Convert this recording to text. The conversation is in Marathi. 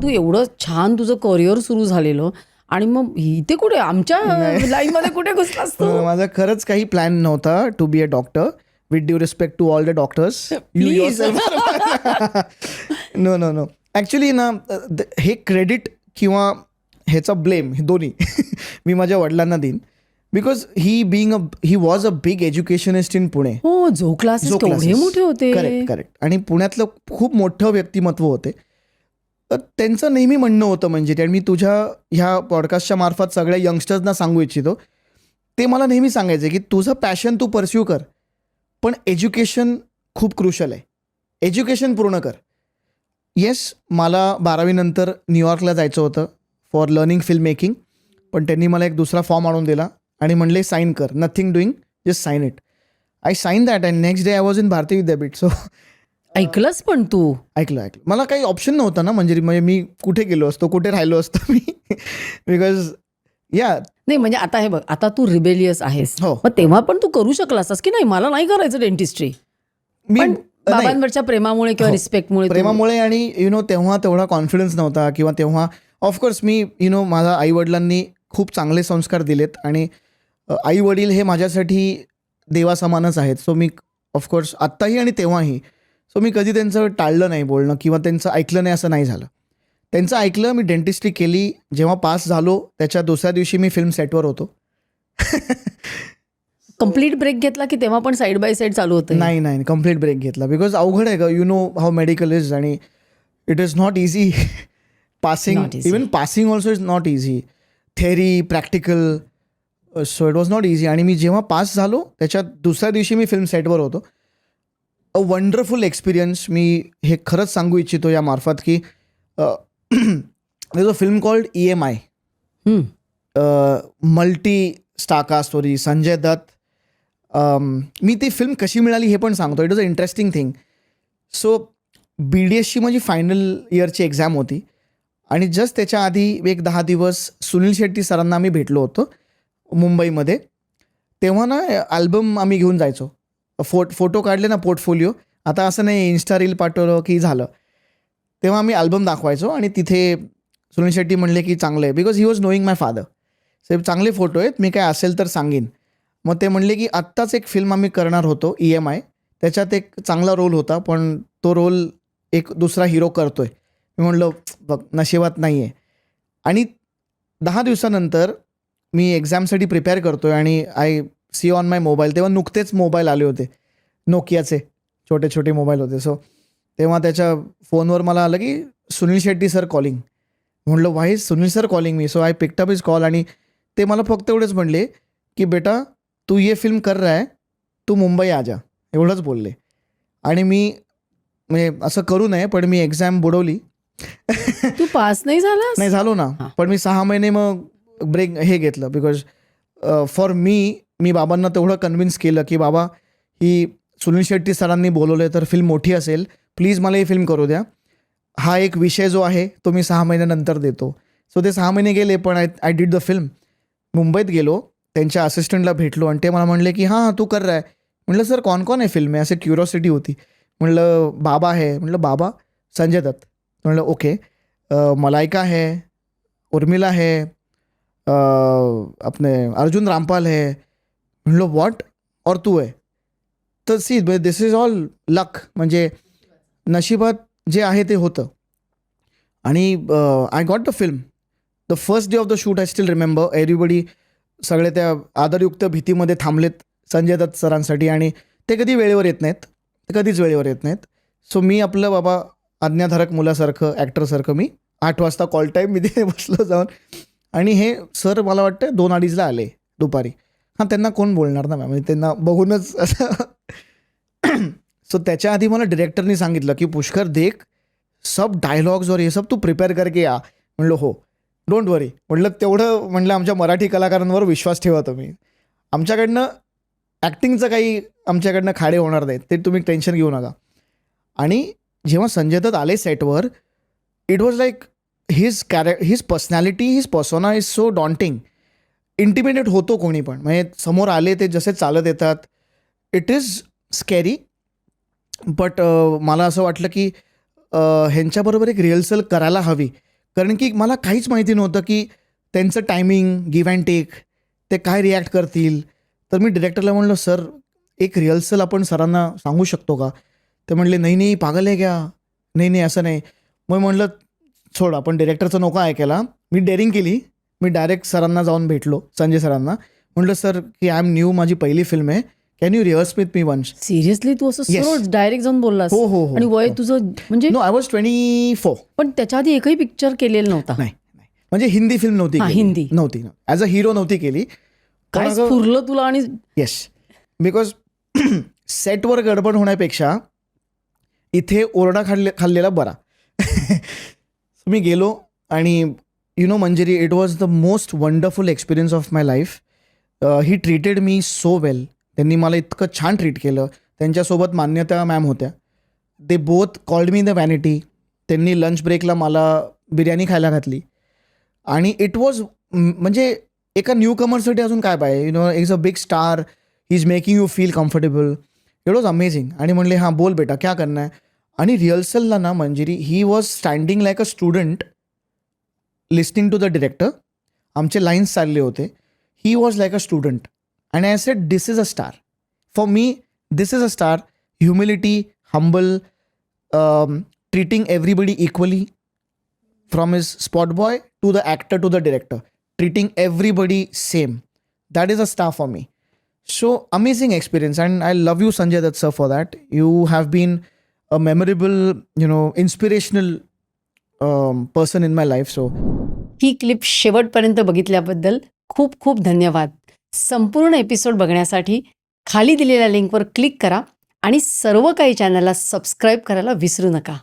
तू एवढं छान तुझं करिअर सुरू झालेलं आणि मग इथे कुठे आमच्या लाईन मध्ये कुठे घुसलास तू? माझा खरंच काही प्लॅन नव्हता to be a doctor, with due respect to all the doctors. Please. No no no actually ना, हे क्रेडिट किंवा ह्याचा ब्लेम हे दोन्ही मी माझ्या वडिलांना देईन. Because he was a big educationist in Pune. हो, झो क्लासेस केवढे मोठे होते. करेक्ट. आणि पुण्यातलं खूप मोठं व्यक्तिमत्व होते. तर त्यांचं नेहमी म्हणणं होतं, म्हणजे ते मी तुझ्या ह्या पॉडकास्टच्या मार्फत सगळ्या यंगस्टर्सना सांगू इच्छितो, ते मला नेहमी सांगायचे की तुझं पॅशन तू परस्यू कर, पण एज्युकेशन खूप क्रुशल आहे, एज्युकेशन पूर्ण कर. येस, मला 12वी नंतर न्यूयॉर्कला जायचं होतं फॉर लर्निंग फिल्म मेकिंग, पण त्यांनी मला एक दुसरा फॉर्म आणून दिला आणि म्हणले साईन कर, nothing doing, just sign it. I sign that and next day I was in Bharati Vidyapeeth. So ऐकलंस पण तू? ऐकलं. मला काही ऑप्शन नव्हता ना, म्हणजे मी कुठे गेलो असतो, कुठे राहिलो असतो मी, बिकॉज नाही म्हणजे आता हे बघ, आता तू रिबेलियस आहेस, हो. मग तेव्हा पण तू करू शकला असतास की नाही मला नाही करायचं डेंटिस्ट्री, पण बाबांवरच्या प्रेमामुळे किंवा रिस्पेक्टमुळे प्रेमामुळे आणि तेव्हा तेवढा कॉन्फिडन्स नव्हता, किंवा तेव्हा ऑफकोर्स मी माझ्या आईवडिलांनी खूप चांगले संस्कार दिलेत आणि आई वडील हे माझ्यासाठी देवासमानच आहेत. सो मी ऑफकोर्स आत्ताही आणि तेव्हाही, सो मी कधी त्यांचं टाळलं नाही बोलणं किंवा त्यांचं ऐकलं नाही असं नाही झालं. त्यांचं ऐकलं, मी डेंटिस्ट्री केली. जेव्हा पास झालो त्याच्या दुसऱ्या दिवशी मी फिल्म सेटवर होतो. कम्प्लीट ब्रेक घेतला की तेव्हा पण साईड बाय साईड चालू होतं? नाही, कम्प्लीट ब्रेक घेतला. बिकॉज अवघड आहे का, you know how medical is, आणि it is not easy. Even passing also is not easy. Theory, practical, so it was not easy. आणि मी जेव्हा पास झालो त्याच्या दुसऱ्या दिवशी मी फिल्म सेटवर होतो. A wonderful experience. मी हे खरंच सांगू इच्छितो या मार्फत की there is a film called EMI, multi star story, Sanjay Dutt. मी ती फिल्म कशी मिळाली हे पण सांगतो. It is an interesting thing. So BDSची माझी फायनल इयरची एक्झाम होती आणि जस्ट त्याच्या आधी एक 10 दिवस सुनील शेट्टी सरांना आम्ही भेटलो होतो मुंबईमध्ये. तेव्हा ना अल्बम आम्ही घेऊन जायचो, फोटो काढले ना, पोर्टफोलिओ. आता असं नाही इन्स्टा रील पाठवलं की झालं. तेव्हा आम्ही अल्बम दाखवायचो आणि तिथे सुनील शेट्टी म्हणले की चांगलं आहे, because he was knowing my father. साहेब चांगले फोटो आहेत, मी काय असेल तर सांगेन. मग ते म्हणले की आत्ताच एक फिल्म आम्ही करणार होतो EMI, त्याच्यात एक चांगला रोल होता, पण तो रोल एक दुसरा हिरो करतोय. मी म्हणलं बघ नशिबात नाही आहे. आणि 10 दिवसानंतर मी एक्झामसाठी प्रिपेअर करतो आहे आणि I see on my mobile. तेव्हा नुकतेच मोबाईल आले होते, नोकियाचे छोटे छोटे मोबाईल होते. सो तेव्हा त्याच्या फोनवर मला आलं की सुनील शेट्टी सर कॉलिंग. म्हणलं Y Sunil sir calling me. So I picked up his call आणि ते मला फक्त एवढंच म्हणले की बेटा तू ये फिल्म कर रहा है, तू मुंबई आ जा, एवढंच बोलले. आणि मी म्हणजे असं करू नये, पण मी एक्झाम बुडवली. तू पास नाही झालास? नाही झालो ना, पण मी 6 महिने मग ब्रेक हे घेतलं. बिकॉज फॉर मी बाबांना तेवढं कन्व्हिन्स केलं की बाबा ही सुनील शेट्टी सरांनी बोलवलं तर फिल्म मोठी असेल, प्लीज मला ही फिल्म करू द्या. हा एक विषय जो आहे तो मी 6 महिन्यानंतर देतो. सो ते 6 महिने गेले, पण आय डिड द फिल्म. मुंबईत गेलो, त्यांच्या असिस्टंटला भेटलो आणि ते मला म्हणले की हां तू कर रहा है. म्हटलं सर कौन कौन आहे फिल्म में, असे क्युरिओसिटी होती. म्हणलं बाबा आहे. म्हटलं बाबा संजय दत्त. म्हणलं ओके. मलाइका है, उर्मिला है, अपने अर्जुन रामपाल है. म्हणलं व्हॉट, और तू आहे. तर सी दिस इज ऑल लक, म्हणजे नशिबात जे आहे ते होतं. आणि I got the film. The first day of the shoot I still remember. Everybody सगळे त्या आदरयुक्त भीतीमध्ये थांबलेत संजय दत्त सरांसाठी, आणि ते कधी वेळेवर येत नाहीत, ते कधीच वेळेवर येत नाहीत. सो मी आपलं बाबा आज्ञाधारक मुलासारखं, ॲक्टरसारखं मी 8 वाजता कॉल टाईम मी तिथे बसलो जाऊन. आणि हे सर मला वाटतं 2-2:30ला आले दुपारी. हां त्यांना कोण बोलणार ना मॅम, म्हणजे त्यांना बघूनच असं. सो त्याच्या आधी मला डिरेक्टरनी सांगितलं की पुष्कर देख सब डायलॉग्स और हे सब तू प्रिपेअर करके या. म्हणलं हो, डोंट वरी. म्हटलं तेवढं, म्हटलं आमच्या मराठी कलाकारांवर विश्वास ठेवा तुम्ही, आमच्याकडनं ॲक्टिंगचं काही आमच्याकडनं खाडे होणार नाहीत, ते तुम्ही टेन्शन घेऊ नका. आणि जेव्हा संजय दत्त आले सेटवर, it was like his personality, his persona is so daunting. Intimidate होतो कोणी पण, म्हणजे समोर आले ते जसे चालत येतात, इट इज स्कॅरी. बट मला असं वाटलं की ह्यांच्याबरोबर एक रिहर्सल करायला हवी, कारण की मला काहीच माहिती नव्हतं की त्यांचं टायमिंग गिव्ह अँड टेक, ते काय रिॲक्ट करतील. तर मी डिरेक्टरला म्हणलं, सर एक रिहर्सल आपण सरांना सांगू शकतो का? ते म्हणले, नाही नाही पागल आहे क्या, नाही असं नाही. मग म्हणलं सोड, आपण डिरेक्टरचं नको ऐकायला. मी डेअरिंग केली, मी डायरेक्ट सरांना जाऊन भेटलो, संजय सरांना. म्हटलं सर की आय एम न्यू, माझी पहिली फिल्म आहे, can you rehearse with me once. Seriously तू असं Yes. सरळ डायरेक्ट जाऊन बोललास? हो हो हो. आणि वय तुझं म्हणजे नो, आय वॉज 24. पण त्याच्या आधी एकही पिक्चर केलेला नव्हता? नाही म्हणजे हिंदी फिल्म नव्हती हा, केली. हिंदी. नव्हती, ॲज अ हिरो नव्हती केली. काय स्फुरलं तुला? आणि येस, बिकॉज सेटवर गडबड होण्यापेक्षा इथे ओरडा खाल्लेला बरा. मी गेलो आणि you know Manjiri, it was the most wonderful experience of my life. He treated me so well. त्यांनी मला इतकं छान ट्रीट केलं. त्यांच्यासोबत मान्यता मॅम होत्या. They both called me the vanity. त्यांनी लंच ब्रेकला मला बिर्याणी खायला घातली. आणि इट वॉज म्हणजे एका न्यू कमरसाठी अजून काय पाहिजे, you know, is a big star, he is making you feel comfortable. It was amazing. आणि म्हणले हां बोल बेटा क्या करना है. आणि रिहर्सलला ना Manjiri, he was standing like a student listening to the director. आमचे लाईन्स चालले होते. He was like a student. आणि I said this is a star. For me this is a star. Humility, humble, treating everybody equally, from his spot boy to the actor to the director, treating everybody same. That is a star for me. So amazing experience, and I love you Sanjay Dutt sir for that. You have been a memorable, you know, inspirational person in my life. So he clip शेवटपर्यंत बघितल्याबद्दल खूप खूप धन्यवाद. संपूर्ण एपिसोड बघण्यासाठी खाली दिलेल्या लिंकवर क्लिक करा आणि सर्व काही चॅनलला सबस्क्राईब करायला विसरू नका.